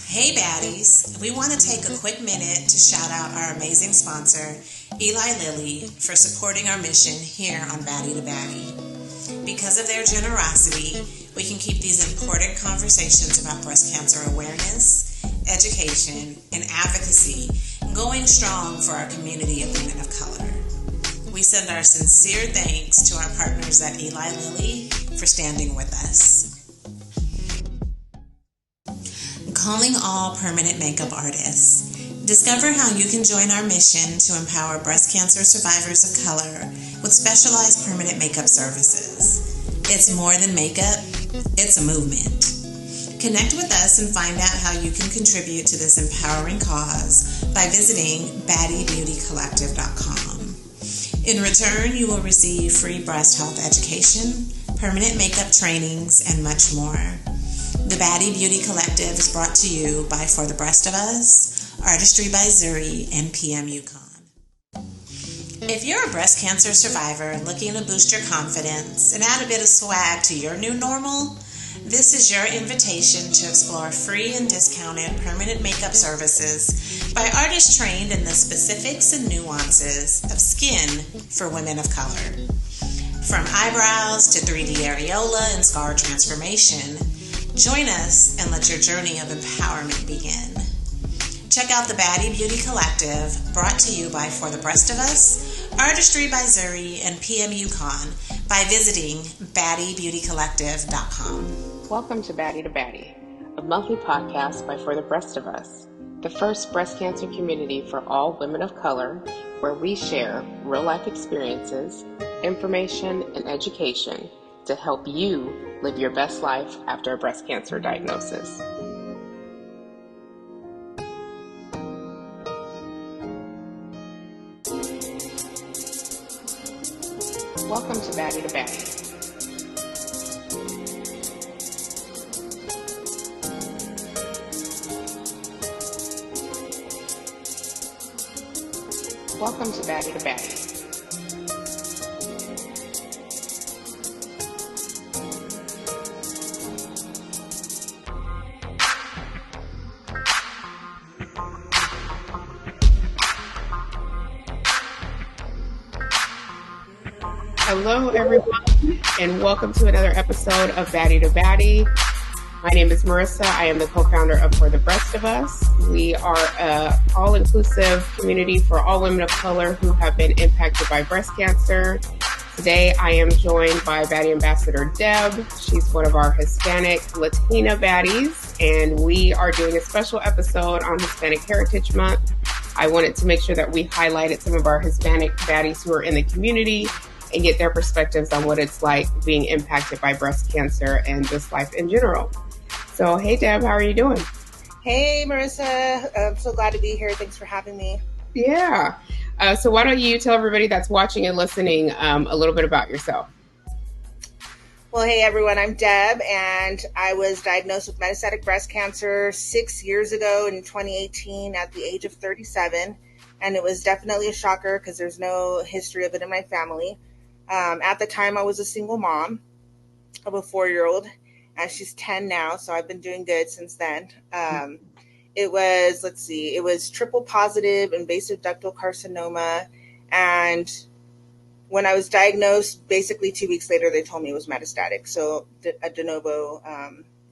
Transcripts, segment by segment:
Hey Baddies, we want to take a quick minute to shout out our amazing sponsor, Eli Lilly, for supporting our mission here on Baddie to Baddie. Because of their generosity, we can keep these important conversations about breast cancer awareness, education, and advocacy going strong for our community of women of color. We send our sincere thanks to our partners at Eli Lilly for standing with us. Calling all permanent makeup artists. Discover how you can join our mission to empower breast cancer survivors of color with specialized permanent makeup services. It's more than makeup, it's a movement. Connect with us and find out how you can contribute to this empowering cause by visiting baddiebeautycollective.com. In return, you will receive free breast health education, permanent makeup trainings, and much more. The Baddie Beauty Collective is brought to you by For the Breast of Us, Artistry by Zuri, and PM Yukon. If you're a breast cancer survivor looking to boost your confidence and add a bit of swag to your new normal, this is your invitation to explore free and discounted permanent makeup services by artists trained in the specifics and nuances of skin for women of color. From eyebrows to 3D areola and scar transformation, join us and let your journey of empowerment begin. Check out the Baddie Beauty Collective, brought to you by For the Breast of Us, Artistry by Zuri, and PM Yukon by visiting baddiebeautycollective.com. Welcome to Baddie to Baddie, a monthly podcast by For the Breast of Us, the first breast cancer community for all women of color, where we share real-life experiences, information, and education to help you live your best life after a breast cancer diagnosis. Welcome to Baddie to Baddie. Welcome to Baddie to Baddie. Hello, everyone, and welcome to another episode of Baddie to Baddie. My name is Marissa. I am the co-founder of For the Breast of Us. We are an all-inclusive community for all women of color who have been impacted by breast cancer. Today, I am joined by Baddie Ambassador Deb. She's one of our Hispanic Latina baddies, and we are doing a special episode on Hispanic Heritage Month. I wanted to make sure that we highlighted some of our Hispanic baddies who are in the community and get their perspectives on what it's like being impacted by breast cancer and just life in general. So, hey, Deb, how are you doing? Hey, Marissa. I'm so glad to be here. Thanks for having me. Yeah. So why don't you tell everybody that's watching and listening a little bit about yourself? Well, hey, everyone. I'm Deb, and I was diagnosed with metastatic breast cancer 6 years ago in 2018 at the age of 37. And it was definitely a shocker because there's no history of it in my family. At the time, I was a single mom of a 4-year-old, and she's 10 now, so I've been doing good since then. It was triple positive invasive ductal carcinoma, and when I was diagnosed, basically 2 weeks later, they told me it was metastatic, so a de novo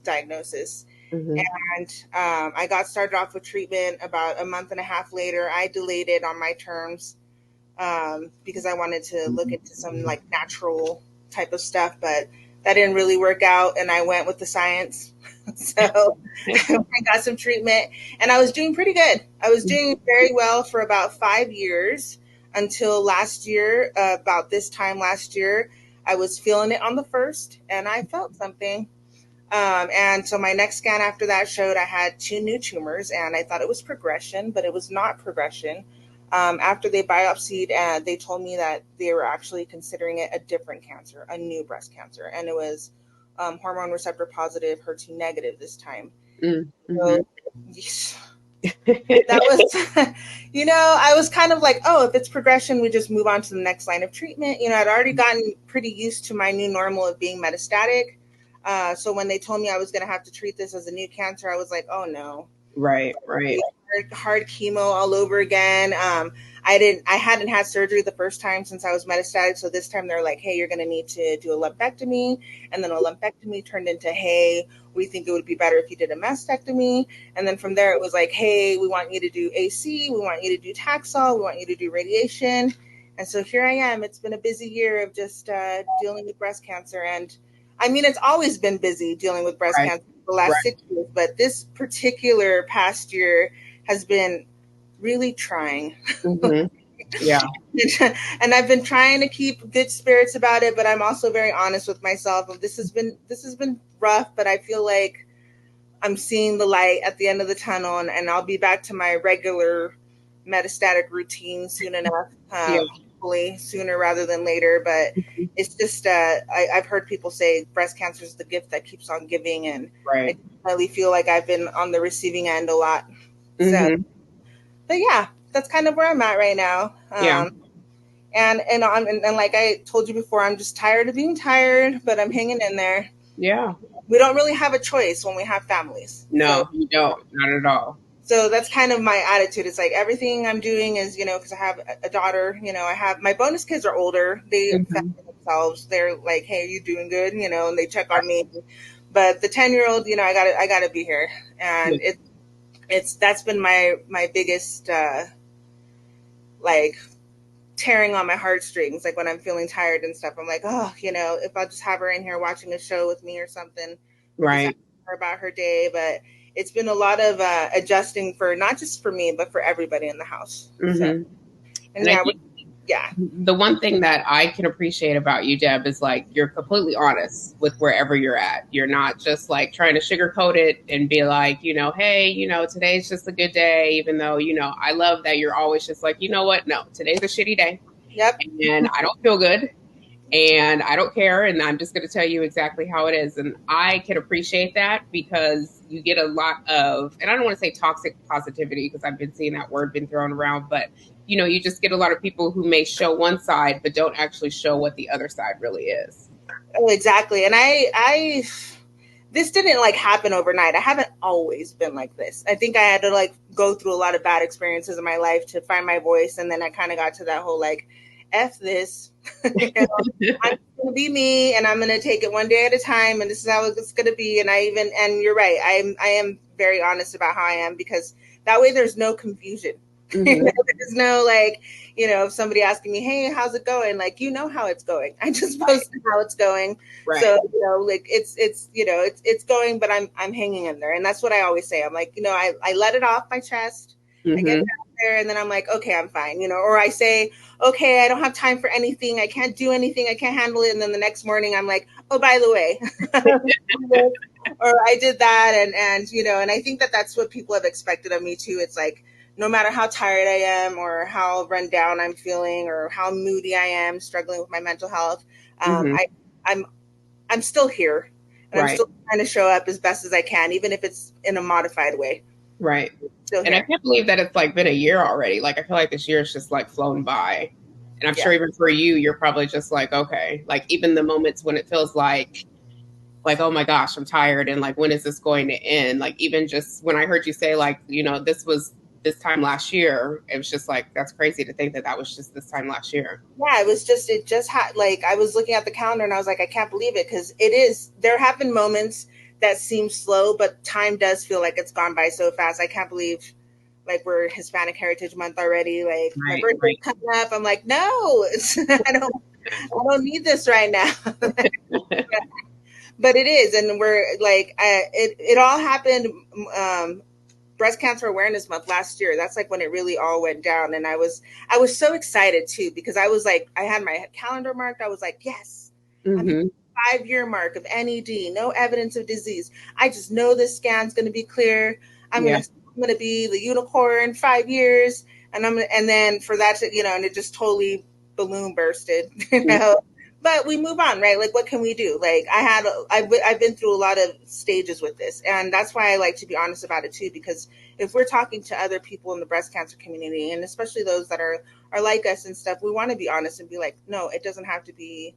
diagnosis. Mm-hmm. And I got started off with treatment about a month and a half later. I delayed it on my terms because I wanted to look into some like natural type of stuff, but that didn't really work out. And I went with the science. So I got some treatment and I was doing pretty good. I was doing very well for about 5 years until last year, about this time last year, I was feeling it on the first and I felt something. And so my next scan after that showed I had 2 new tumors and I thought it was progression, but it was not progression. After they biopsied, they told me that they were actually considering it a different cancer, a new breast cancer. And it was hormone receptor positive, HER2 negative this time. Mm-hmm. So, that was, I was kind of like, oh, if it's progression, we just move on to the next line of treatment. I'd already gotten pretty used to my new normal of being metastatic. So when they told me I was going to have to treat this as a new cancer, I was like, oh no. Right. Hard chemo all over again. I hadn't had surgery the first time since I was metastatic. So this time they're like, hey, you're going to need to do a lumpectomy. And then a lumpectomy turned into, hey, we think it would be better if you did a mastectomy. And then from there, it was like, hey, we want you to do AC. We want you to do Taxol. We want you to do radiation. And so here I am. It's been a busy year of just dealing with breast cancer. And I mean, it's always been busy dealing with breast cancer for the last 6 years. But this particular past year has been really trying. Mm-hmm. Yeah. And I've been trying to keep good spirits about it, but I'm also very honest with myself. This has been rough, but I feel like I'm seeing the light at the end of the tunnel, and I'll be back to my regular metastatic routine soon enough. Hopefully sooner rather than later. But it's just I've heard people say breast cancer is the gift that keeps on giving, and I definitely feel like I've been on the receiving end a lot. So, but yeah, that's kind of where I'm at right now. And like I told you before, I'm just tired of being tired, but I'm hanging in there. Yeah. We don't really have a choice when we have families. No, you don't. Not at all. So that's kind of my attitude. It's like everything I'm doing is, because I have a daughter, I have my bonus kids are older. They fend for themselves. They're like, hey, are you doing good? And they check on me. But the 10-year-old, I gotta be here. And that's been my biggest like tearing on my heartstrings. Like when I'm feeling tired and stuff, I'm like, oh, if I'll just have her in here watching a show with me or something, right? Her about her day. But it's been a lot of adjusting for not just for me, but for everybody in the house. So, the one thing that I can appreciate about you, Deb, is like you're completely honest with wherever you're at. You're not just like trying to sugarcoat it and be like, hey, today's just a good day, even though, I love that you're always just like, you know what? No, today's a shitty day. Yep. And I don't feel good and I don't care. And I'm just going to tell you exactly how it is. And I can appreciate that because you get a lot of, and I don't want to say toxic positivity because I've been seeing that word been thrown around, but you just get a lot of people who may show one side, but don't actually show what the other side really is. Oh, exactly. And this didn't like happen overnight. I haven't always been like this. I think I had to like go through a lot of bad experiences in my life to find my voice. And then I kind of got to that whole like, F this, I'm going to be me and I'm going to take it one day at a time. And this is how it's going to be. And you're right. I am very honest about how I am because that way there's no confusion. There's no like, if somebody asking me, hey, how's it going? Like, how it's going. I just posted how it's going. Right. So, like it's going, but I'm hanging in there. And that's what I always say. I'm like, I let it off my chest. I get it out there and then I'm like, okay, I'm fine. Or I say, okay, I don't have time for anything. I can't do anything. I can't handle it. And then the next morning I'm like, oh, by the way, or I did that. And I think that's what people have expected of me too. It's like, no matter how tired I am or how run down I'm feeling or how moody I am, struggling with my mental health, I'm still here. And I'm still trying to show up as best as I can, even if it's in a modified way. Right. And I can't believe that it's like been a year already. Like, I feel like this year is just like flown by. And I'm sure even for you, you're probably just like, okay, like even the moments when it feels like, oh my gosh, I'm tired. And like, when is this going to end? Like, even just when I heard you say like, this was this time last year, it was just like, that's crazy to think that was just this time last year. Yeah, it just had like, I was looking at the calendar and I was like, I can't believe it. Cause there have been moments that seem slow, but time does feel like it's gone by so fast. I can't believe like we're Hispanic Heritage Month already. Like my birthday's coming up. I'm like, no, I don't need this right now. But it is. And we're like, it all happened, Breast Cancer Awareness Month last year. That's like when it really all went down. And I was so excited too, because I was like, I had my calendar marked. I was like, yes, I'm 5-year mark of NED, no evidence of disease. I just know this scan's going to be clear. I'm going to be the unicorn 5 years. And then for that to, and it just totally balloon bursted, but we move on, right? Like, what can we do? Like I've been through a lot of stages with this. And that's why I like to be honest about it too, because if we're talking to other people in the breast cancer community, and especially those that are like us and stuff, we want to be honest and be like, no, it doesn't have to be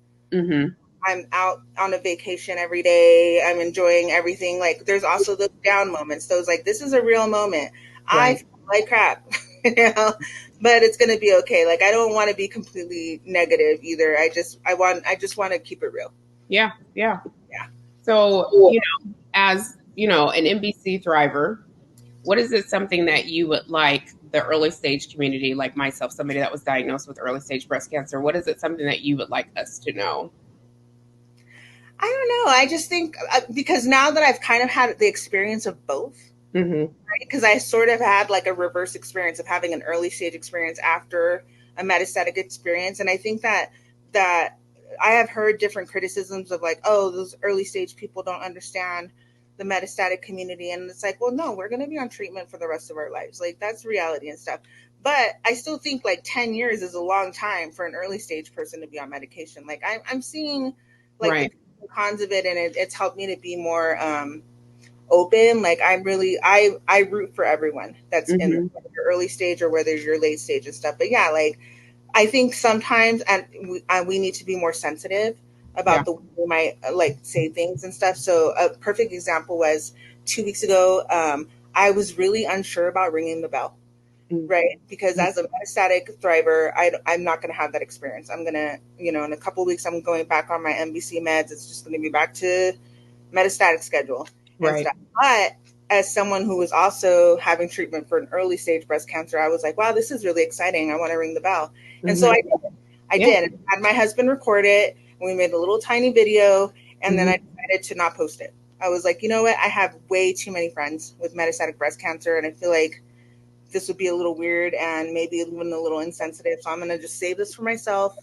I'm out on a vacation every day. I'm enjoying everything. Like there's also those down moments. Those like, this is a real moment. I feel like crap, you know, but it's going to be okay. Like, I don't want to be completely negative either. I just want to keep it real. Yeah. Yeah. Yeah. So, as, an NBC thriver, what is it something that you would like the early stage community, like myself, somebody that was diagnosed with early stage breast cancer, what is it something that you would like us to know? I don't know. I just think because now that I've kind of had the experience of both, Mm-hmm. because I sort of had like a reverse experience of having an early stage experience after a metastatic experience. And I think that I have heard different criticisms of like, oh, those early stage people don't understand the metastatic community. And it's like, well, no, we're going to be on treatment for the rest of our lives. Like that's reality and stuff. But I still think like 10 years is a long time for an early stage person to be on medication. Like I'm seeing like the cons of it, and it's helped me to be more open. Like I root for everyone that's in whether you're early stage or whether you're late stage and stuff. But yeah, like I think sometimes and we need to be more sensitive about the way we might like say things and stuff. So a perfect example was 2 weeks ago. I was really unsure about ringing the bell, right? Because as a metastatic thriver, I'm not going to have that experience. I'm going to, in a couple of weeks, I'm going back on my MBC meds. It's just going to be back to metastatic schedule and stuff. But as someone who was also having treatment for an early stage breast cancer, I was like, wow, this is really exciting. I want to ring the bell. And so I did. I had my husband record it. And we made a little tiny video. And then I decided to not post it. I was like, you know what? I have way too many friends with metastatic breast cancer. And I feel like this would be a little weird and maybe even a little insensitive. So I'm going to just save this for myself.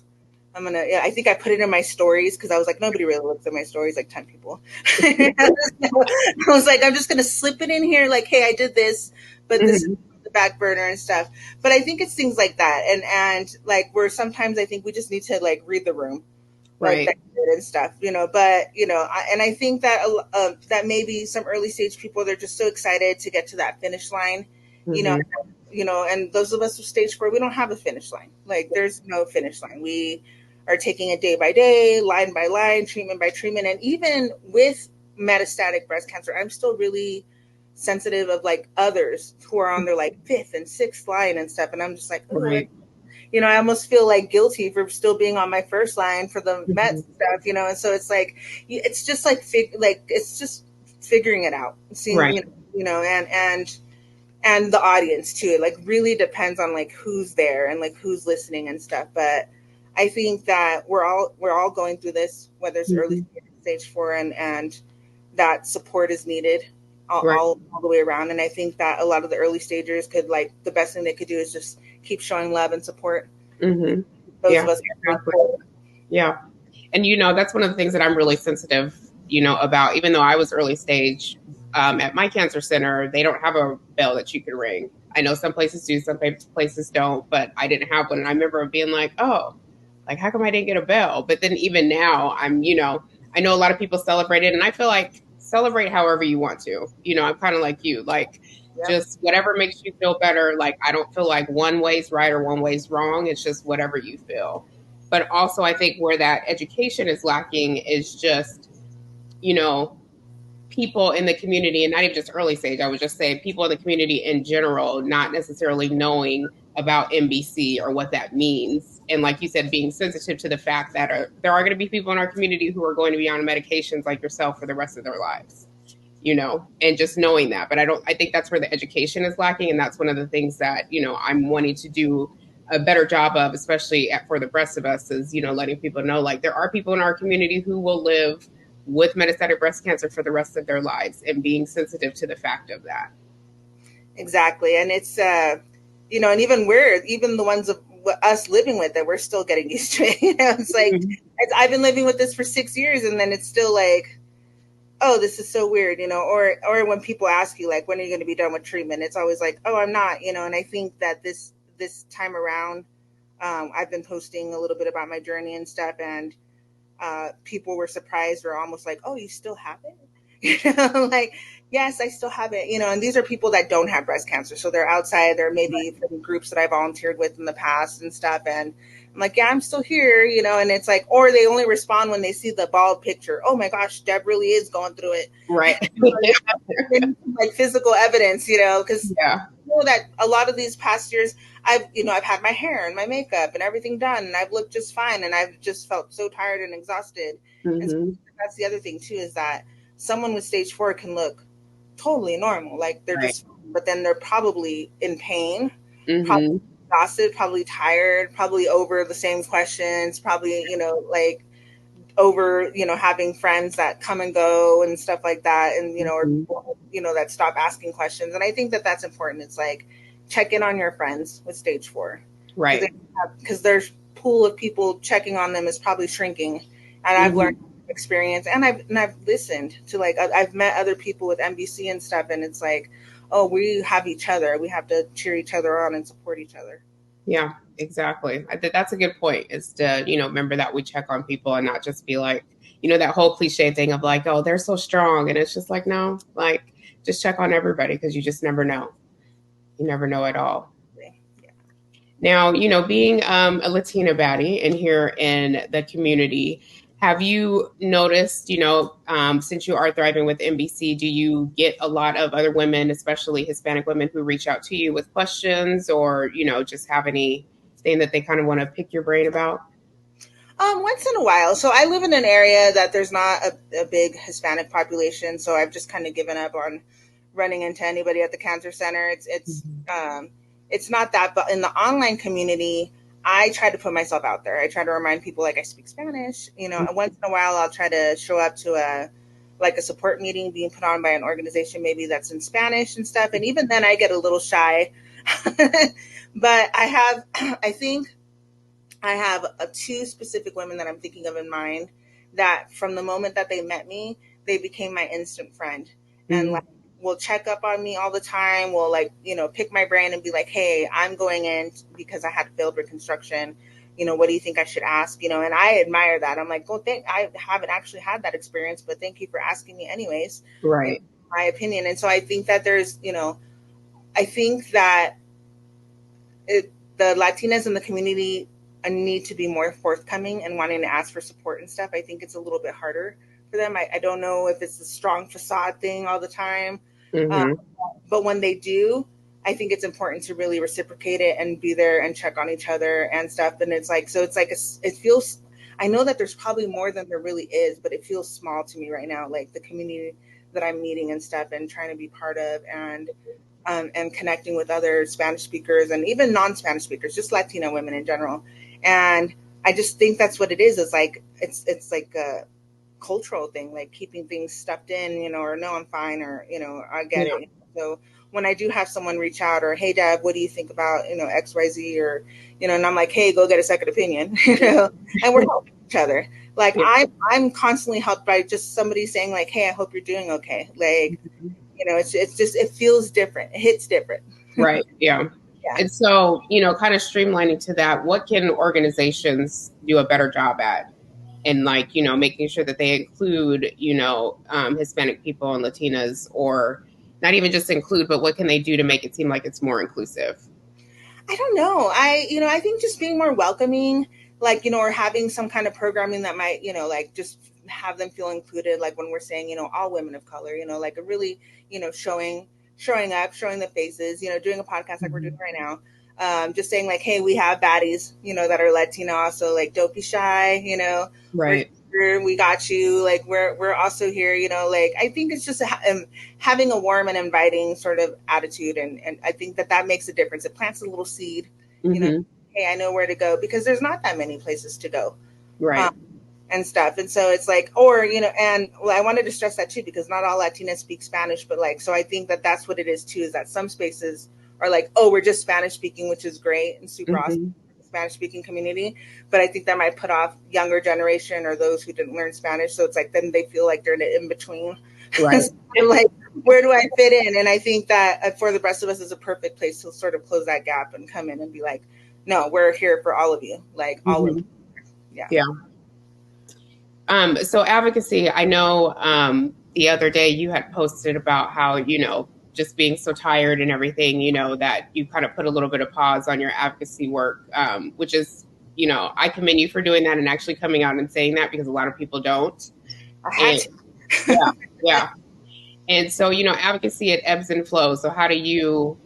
I think I put it in my stories because I was like, nobody really looks at my stories, like 10 people. I was like, I'm just going to slip it in here. Like, hey, I did this, but this is the back burner and stuff. But I think it's things like that. And like, where sometimes I think we just need to like read the room. Like, and stuff, but, and I think that, that maybe some early stage people, they're just so excited to get to that finish line, and those of us with stage 4, we don't have a finish line. Like there's no finish line. We are taking it day by day, line by line, treatment by treatment. And even with metastatic breast cancer, I'm still really sensitive of like others who are on their like 5th and 6th line and stuff. And I'm just like, I almost feel like guilty for still being on my first line for the Met stuff, and so it's like, it's just like, it's just figuring it out, seeing, and the audience too. It like really depends on like who's there and like who's listening and stuff. But I think that we're all going through this, whether it's early stage 4 and that support is needed all the way around. And I think that a lot of the early stagers could like, the best thing they could do is just keep showing love and support. Those of us. Yeah. And, that's one of the things that I'm really sensitive, about, even though I was early stage, at my cancer center, they don't have a bell that you can ring. I know some places do, some places don't, but I didn't have one. And I remember being like, oh, like, how come I didn't get a bell? But then even now I'm, I know a lot of people celebrate it, and I feel like celebrate however you want to. I'm kind of like you, like, just whatever makes you feel better. Like, I don't feel like one way's right or one way's wrong. It's just whatever you feel. But also I think where that education is lacking is just, people in the community, and not even just early stage, I would just say people in the community in general, not necessarily knowing about MBC or what that means. And like you said, being sensitive to the fact that there are going to be people in our community who are going to be on medications like yourself for the rest of their lives, and just knowing that. But I think that's where the education is lacking. And that's one of the things that, I'm wanting to do a better job of, especially for the rest of us, is, letting people know, like, there are people in our community who will live with metastatic breast cancer for the rest of their lives, and being sensitive to the fact of that. Exactly. And it's, and even the ones of us living with it, we're still getting used to it. It's like, I've been living with this for 6 years, and then it's still like, oh, this is so weird, or when people ask you, like, when are you going to be done with treatment? It's always like, oh, I'm not, and I think that this time around, I've been posting a little bit about my journey and stuff, and people were surprised or almost like, oh, you still have it? Like, yes, I still have it, and these are people that don't have breast cancer. So they're outside, they're maybe from groups that I volunteered with in the past and stuff. And I'm like, yeah, I'm still here, and it's like, or they only respond when they see the bald picture. Oh my gosh, Deb really is going through it. Right. Like physical evidence, because Yeah. that a lot of these past years, I've had my hair and my makeup and everything done, and I've looked just fine, and I've just felt so tired and exhausted. And so that's the other thing too, is that someone with stage 4 can look totally normal, like they're Right. just, but then they're probably in pain, Mm-hmm. probably exhausted, probably tired, probably over the same questions, probably, like over, having friends that come and go and stuff like that. And, or, that stop asking questions. And I think that that's important. It's like, check in on your friends with stage 4. Right. Because their pool of people checking on them is probably shrinking. And I've learned experience, and I've listened to, like, I've met other people with MBC and stuff. And it's like, oh, we have each other. We have to cheer each other on and support each other. Yeah, exactly. I think that's a good point, is to, remember that we check on people and not just be like, that whole cliche thing of like, oh, they're so strong. And it's just like, no, like, just check on everybody, because you just never know. You never know at all. Yeah. Now, being a Latina baddie and here in the community, have you noticed, since you are thriving with MBC, do you get a lot of other women, especially Hispanic women, who reach out to you with questions, or, just have anything that they kind of want to pick your brain about? Once in a while. So I live in an area that there's not a big Hispanic population. So I've just kind of given up on running into anybody at the cancer center. It's not that, but in the online community, I try to put myself out there. I try to remind people, like, I speak Spanish, and once in a while I'll try to show up to a support meeting being put on by an organization, maybe that's in Spanish and stuff. And even then I get a little shy, but I think I have two specific women that I'm thinking of in mind, that from the moment that they met me, they became my instant friend. And like, will check up on me all the time. Will, like, pick my brain and be like, hey, I'm going in because I had failed reconstruction. What do you think I should ask? And I admire that. I'm like, well, I haven't actually had that experience, but thank you for asking me anyways. Right. My opinion. And so I think that there's, I think that the Latinas in the community need to be more forthcoming and wanting to ask for support and stuff. I think it's a little bit harder for them. I don't know if it's a strong facade thing all the time. But when they do, I think it's important to really reciprocate it and be there and check on each other and stuff. And it's like, so it's like, it feels, I know that there's probably more than there really is, but it feels small to me right now, like the community that I'm meeting and stuff and trying to be part of, and connecting with other Spanish speakers and even non-Spanish speakers, just Latina women in general. And I just think that's what it is. It's like, it's like a cultural thing, like keeping things stuffed in, or no, I'm fine, or, I get it. So when I do have someone reach out, or, hey, Deb, what do you think about, XYZ, or, and I'm like, hey, go get a second opinion, and we're helping each other. Like, I'm constantly helped by just somebody saying, like, hey, I hope you're doing okay. Like, it's just, it feels different. It hits different. Right. Yeah. And so, kind of streamlining to that, what can organizations do a better job at? And, like, making sure that they include, Hispanic people and Latinas, or not even just include, but what can they do to make it seem like it's more inclusive? I don't know. I think just being more welcoming, like, or having some kind of programming that might, like, just have them feel included. Like when we're saying, all women of color, like a really, showing up, showing the faces, doing a podcast like we're doing right now. Just saying, like, hey, we have baddies, that are Latina also, like, don't be shy, Right. we got you. Like, we're also here, like, I think it's just having a warm and inviting sort of attitude. And I think that makes a difference. It plants a little seed, hey, I know where to go, because there's not that many places to go. Right. And stuff. And so it's like, or, and I wanted to stress that too, because not all Latinas speak Spanish, but like, so I think that that's what it is too, is that some spaces are like, oh, we're just Spanish speaking, which is great and super awesome, Spanish speaking community. But I think that might put off younger generation or those who didn't learn Spanish. So it's like, then they feel like they're in an in-between. Right. Like, where do I fit in? And I think that For the Rest of Us is a perfect place to sort of close that gap and come in and be like, no, we're here for all of you. Like, all of you. Yeah. So advocacy, I know the other day you had posted about how, just being so tired and everything, that you kind of put a little bit of pause on your advocacy work, which is, I commend you for doing that and actually coming out and saying that, because a lot of people don't. I had to. Yeah, yeah. And so, advocacy, it ebbs and flows. So how do you,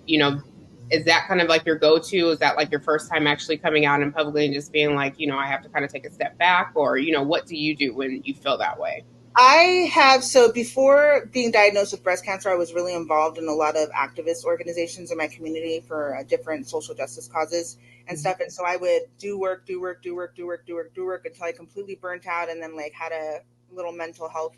is that kind of like your go-to? Is that like your first time actually coming out in public and just being like, I have to kind of take a step back? Or, what do you do when you feel that way? So before being diagnosed with breast cancer, I was really involved in a lot of activist organizations in my community for different social justice causes and stuff. And so I would do work until I completely burnt out, and then like had a little mental health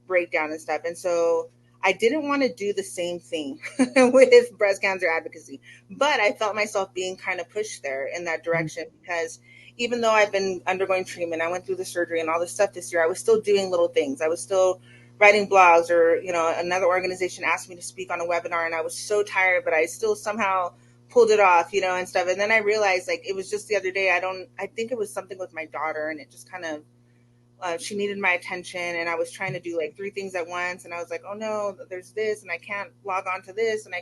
breakdown and stuff. And so I didn't want to do the same thing with breast cancer advocacy, but I felt myself being kind of pushed there in that direction, because even though I've been undergoing treatment, I went through the surgery and all this stuff this year, I was still doing little things. I was still writing blogs, or, another organization asked me to speak on a webinar, and I was so tired, but I still somehow pulled it off, and stuff. And then I realized, like, it was just the other day, I think it was something with my daughter, and it just kind of, she needed my attention, and I was trying to do like 3 things at once. And I was like, oh no, there's this, and I can't log on to this, and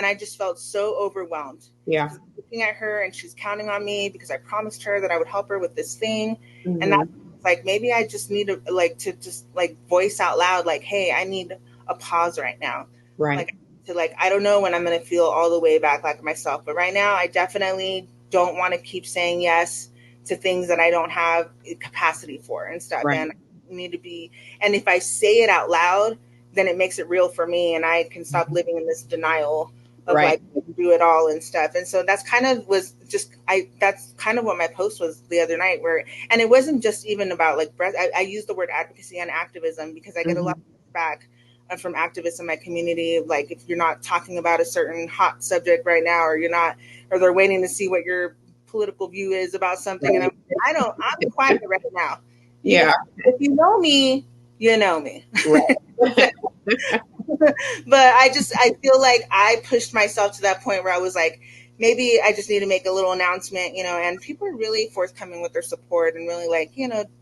I just felt so overwhelmed. Yeah. Looking at her, and she's counting on me because I promised her that I would help her with this thing. Mm-hmm. And that's like, maybe I just need to just voice out loud, like, hey, I need a pause right now. Right. I don't know when I'm going to feel all the way back like myself, but right now I definitely don't want to keep saying yes to things that I don't have capacity for and stuff. Right. And I need to be, and if I say it out loud, then it makes it real for me, and I can stop living in this denial of right. like do it all and stuff. And so that's kind of that's kind of what my post was the other night, and it wasn't just even about like breast. I use the word advocacy and activism because I get a lot of feedback from activists in my community. Like, if you're not talking about a certain hot subject right now, or they're waiting to see what your political view is about something. Right. And I'm quiet right now. Yeah. If you know me, you know me. Right. But I feel like I pushed myself to that point where I was like, maybe I just need to make a little announcement, and people are really forthcoming with their support, and really like,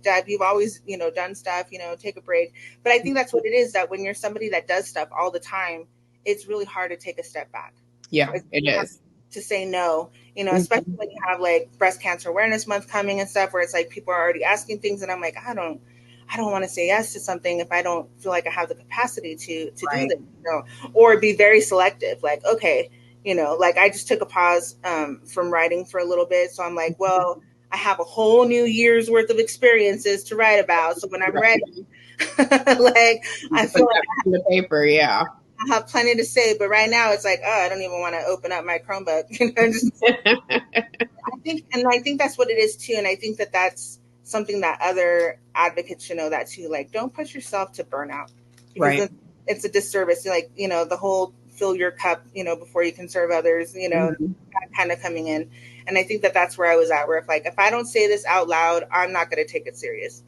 Dad, you've always, done stuff, take a break. But I think that's what it is, that when you're somebody that does stuff all the time, it's really hard to take a step back. Yeah, it is. To say no, especially when you have like Breast Cancer Awareness Month coming and stuff, where it's like people are already asking things, and I'm like, I don't want to say yes to something if I don't feel like I have the capacity to right. do this, or be very selective. Like, okay, like I just took a pause from writing for a little bit, so I'm like, well, I have a whole new year's worth of experiences to write about, so when I'm ready, like I feel like the paper, yeah. I have plenty to say, but right now it's like, I don't even want to open up my Chromebook. I think that's what it is too. And I think that that's something that other advocates should know that too. Like, don't push yourself to burnout. Right. It's a disservice. Like, the whole fill your cup, before you can serve others, that kind of coming in. And I think that that's where I was at, where if I don't say this out loud, I'm not going to take it serious.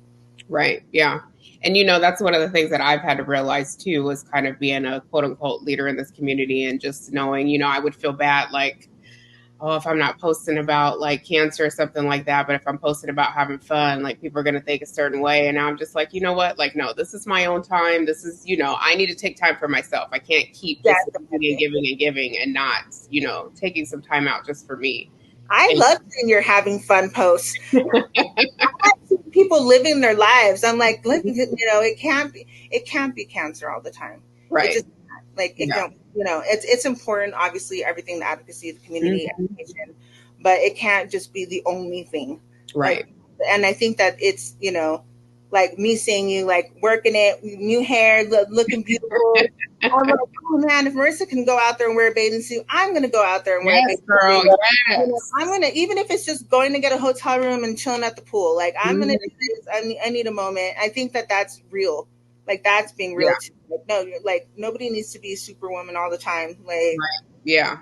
Right. Yeah. And, that's one of the things that I've had to realize too, was kind of being a quote unquote leader in this community, and just knowing, I would feel bad, like, oh, if I'm not posting about like cancer or something like that, but if I'm posting about having fun, like people are going to think a certain way. And now I'm just like, you know what? Like, no, this is my own time. This is, I need to take time for myself. I can't keep just giving and giving and not, taking some time out just for me. I love seeing you're having fun posts. People living their lives. I'm like, look, it can't be cancer all the time. Right. It just, like, it's important, obviously, everything, the advocacy, the community education, but it can't just be the only thing. Right. And I think that it's, like me seeing you like working it, new hair, looking beautiful. I'm like, oh man, if Marissa can go out there and wear a bathing suit, I'm going to go out there and wear a bathing suit. Yes. I'm going to, even if it's just going to get a hotel room and chilling at the pool, like I'm going to do this. I need a moment. I think that that's real. Like, that's being real too. Like, no, like nobody needs to be a superwoman all the time. Like, right. Yeah.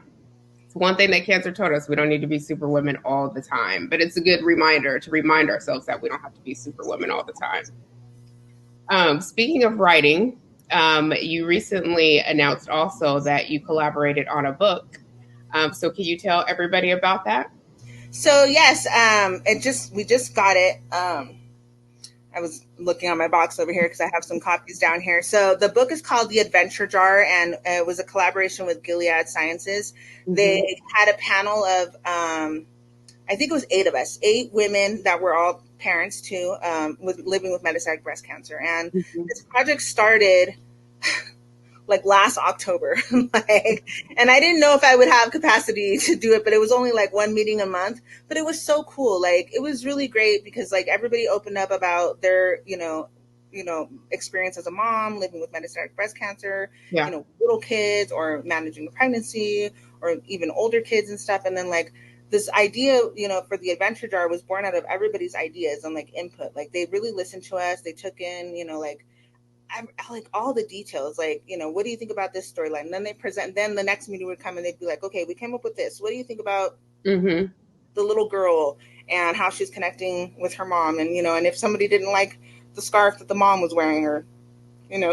It's one thing that cancer taught us. We don't need to be superwomen all the time, but it's a good reminder to remind ourselves that we don't have to be superwomen all the time. Speaking of writing, you recently announced also that you collaborated on a book. So can you tell everybody about that? So yes, we just got it. I was looking on my box over here because I have some copies down here. So the book is called The Adventure Jar, and it was a collaboration with Gilead Sciences. They had a panel of, I I think it was 8 of us, 8 women that were all parents too, living with metastatic breast cancer. And this project started like last October, like, and I didn't know if I would have capacity to do it, but it was only like 1 meeting a month. But it was so cool. Like, it was really great because like everybody opened up about their, experience as a mom living with metastatic breast cancer, little kids or managing the pregnancy or even older kids and stuff. And then like this idea, for the adventure jar was born out of everybody's ideas and like input. Like, they really listened to us. They took in, I like all the details, like, what do you think about this storyline? And then they present, then the next meeting would come and they'd be like, okay, we came up with this. What do you think about the little girl and how she's connecting with her mom? And, and if somebody didn't like the scarf that the mom was wearing, or,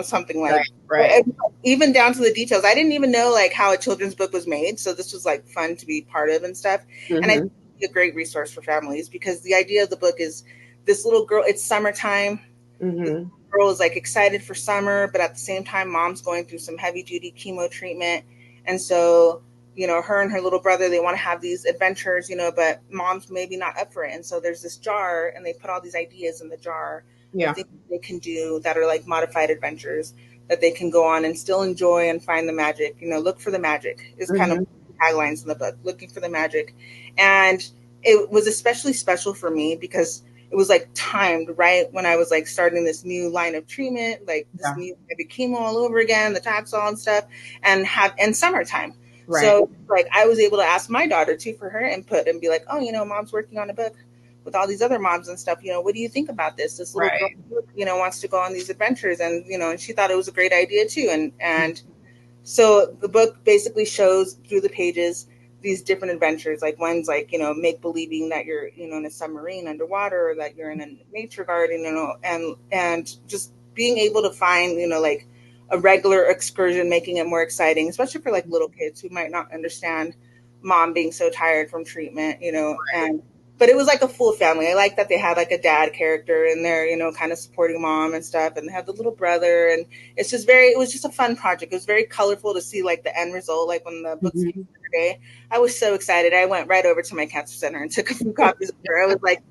something like, right. Even down to the details. I didn't even know like how a children's book was made. So this was like fun to be part of and stuff. And I think it's a great resource for families because the idea of the book is this little girl, it's summertime. Girl is like excited for summer, but at the same time, mom's going through some heavy duty chemo treatment. And so, her and her little brother, they want to have these adventures, but mom's maybe not up for it. And so there's this jar and they put all these ideas in the jar. Things they can do that are like modified adventures that they can go on and still enjoy and find the magic. Look for the magic is kind of taglines in the book, looking for the magic. And it was especially special for me because it was like timed right when I was like starting this new line of treatment, like this new heavy chemo all over again, the Taxol and stuff, and summertime. Right. So like I was able to ask my daughter too for her input and be like, oh, mom's working on a book with all these other moms and stuff. What do you think about this? This little girl, wants to go on these adventures, and and she thought it was a great idea too. And so the book basically shows through the pages these different adventures. Like one's like, make believing that you're, in a submarine underwater, or that you're in a nature garden, and just being able to find, like a regular excursion, making it more exciting, especially for like little kids who might not understand mom being so tired from treatment, but it was like a full family. I like that they had like a dad character in there, kind of supporting mom and stuff. And they had the little brother. And it was just a fun project. It was very colorful to see like the end result. Like when the books came today, I was so excited. I went right over to my cancer center and took a few copies of her. I was like,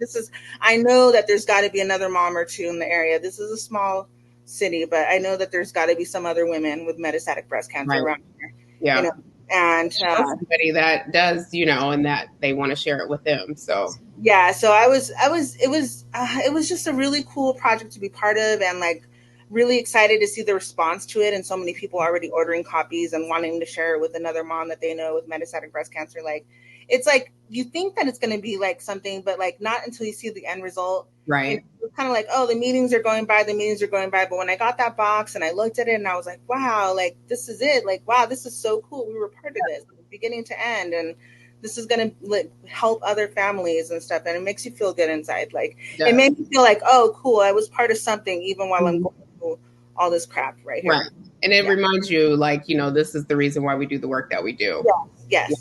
I know that there's got to be another mom or two in the area. This is a small city, but I know that there's got to be some other women with metastatic breast cancer around here. Yeah. And somebody that does, and that they want to share it with them. So yeah, so it was just a really cool project to be part of, and like really excited to see the response to it, and so many people already ordering copies and wanting to share it with another mom that they know with metastatic breast cancer. Like, it's like you think that it's going to be like something, but like not until you see the end result. Right. It's kind of like, oh, the meetings are going by. But when I got that box and I looked at it and I was like, wow, like this is it. Like, wow, this is so cool. We were part of this beginning to end. And this is going to like help other families and stuff. And it makes you feel good inside. Like it made me feel like, oh, cool. I was part of something even while I'm going through all this crap right here. Right. And it reminds you like, this is the reason why we do the work that we do. Yes.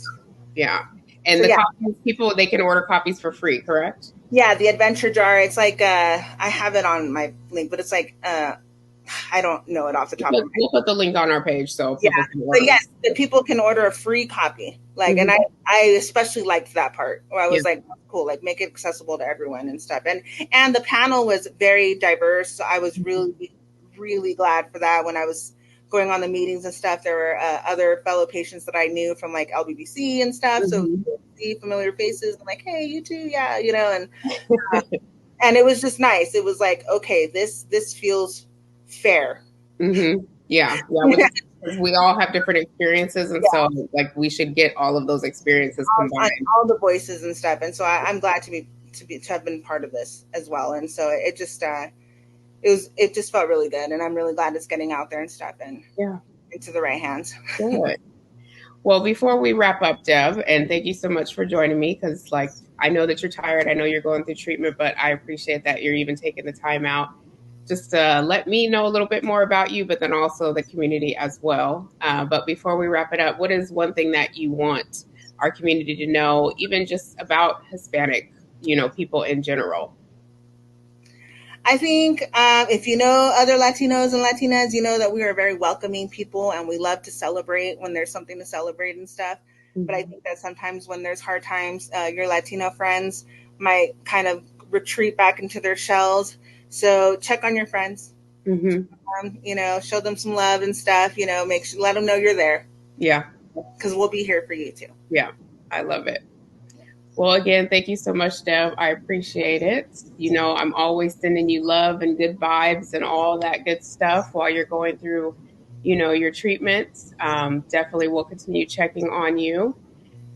Yeah. And so, copies, people, they can order copies for free, correct? Yeah, the adventure jar. It's like I have it on my link, but it's like I don't know it off the top of my head. We'll put the link on our page, so yeah. But yes, the people can order a free copy. Like, and I especially liked that part where I was like, oh, cool, like make it accessible to everyone and stuff. And the panel was very diverse. So I was really, really glad for that. When I was going on the meetings and stuff, there were other fellow patients that I knew from like LBBC and stuff. So see familiar faces. I'm like, hey, you too, yeah, and it was just nice. It was like, okay, this feels fair. Yeah. We all have different experiences, and so like we should get all of those experiences combined, all the voices and stuff. And so I'm glad to have been part of this as well. And so it just it just felt really good, and I'm really glad it's getting out there and stuff and into the right hands. Good. Well, before we wrap up, Deb, and thank you so much for joining me, because like I know that you're tired, I know you're going through treatment, but I appreciate that you're even taking the time out just to let me know a little bit more about you, but then also the community as well. But before we wrap it up, what is one thing that you want our community to know, even just about Hispanic, people in general? I think if you know other Latinos and Latinas, you know that we are very welcoming people, and we love to celebrate when there's something to celebrate and stuff. But I think that sometimes when there's hard times, your Latino friends might kind of retreat back into their shells. So check on your friends, show them some love and stuff, let them know you're there. Yeah. Because we'll be here for you too. Yeah. I love it. Well, again, thank you so much, Deb. I appreciate it. I'm always sending you love and good vibes and all that good stuff while you're going through, your treatments. Definitely will continue checking on you,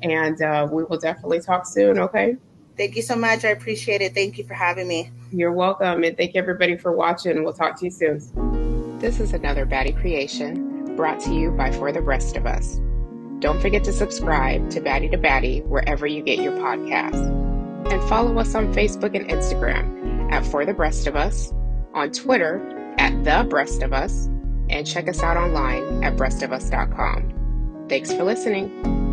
and we will definitely talk soon. Okay. Thank you so much. I appreciate it. Thank you for having me. You're welcome. And thank everybody for watching. We'll talk to you soon. This is another Baddie creation brought to you by For the Rest of Us. Don't forget to subscribe to Baddie to Baddie wherever you get your podcasts. And follow us on Facebook and Instagram at For the Breast of Us, on Twitter at The Breast of Us, and check us out online at breastofus.com. Thanks for listening.